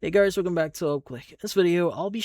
Hey guys, welcome back to Click. In this video, I'll be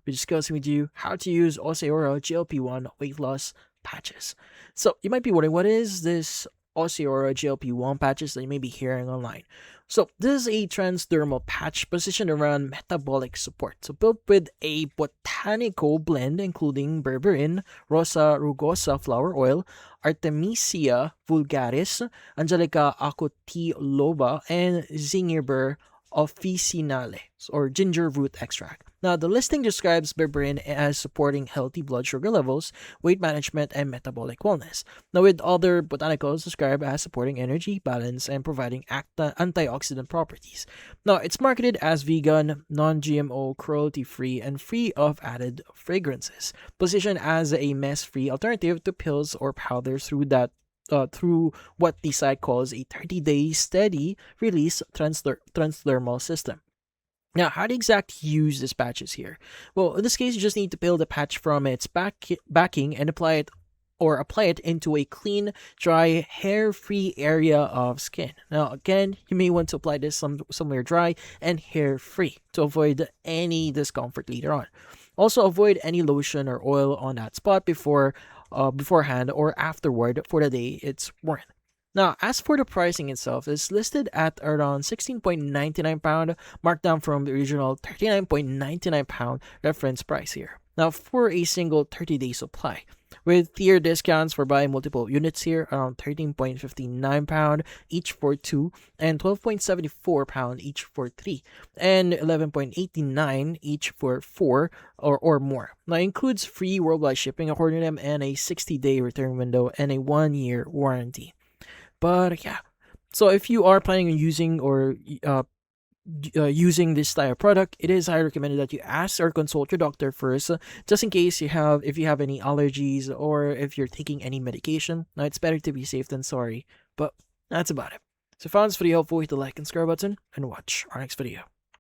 discussing with you how to use Oceaura GLP-1 weight loss patches. So you might be wondering, what is this Oceaura GLP-1 patches that you may be hearing online? So this is a transdermal patch positioned around metabolic support. So built with a botanical blend including berberine, rosa rugosa flower oil, Artemisia vulgaris, Angelica acotilova, and zingiber officinale or ginger root extract. Now, the listing describes berberine as supporting healthy blood sugar levels, weight management, and metabolic wellness. Now, with other botanicals described as supporting energy, balance, and providing antioxidant properties. Now, it's marketed as vegan, non-GMO, cruelty-free, and free of added fragrances. Positioned as a mess-free alternative to pills or powders through what the site calls a 30-day steady release transdermal system. Now, how to exactly use these patches here? Well, in this case, you just need to peel the patch from its backing and apply it into a clean, dry, hair-free area of skin. Now, again, you may want to apply this somewhere dry and hair-free to avoid any discomfort later on. Also, avoid any lotion or oil on that spot beforehand or afterward for the day it's worn. Now, as for the pricing itself, it's listed at around £16.99, marked down from the original £39.99 reference price here. Now, for a single 30-day supply, with tier discounts for buying multiple units here, around £13.59 each for 2, and £12.74 each for 3, and £11.89 each for 4 or more. Now, it includes free worldwide shipping according to them, and a 60-day return window, and a 1-year warranty. But yeah, so if you are planning on using this type of product, it is highly recommended that you ask or consult your doctor first, just in case if you have any allergies or if you're taking any medication. Now, it's better to be safe than sorry, but that's about it. So if you found this video helpful, hit the like and subscribe button and watch our next video.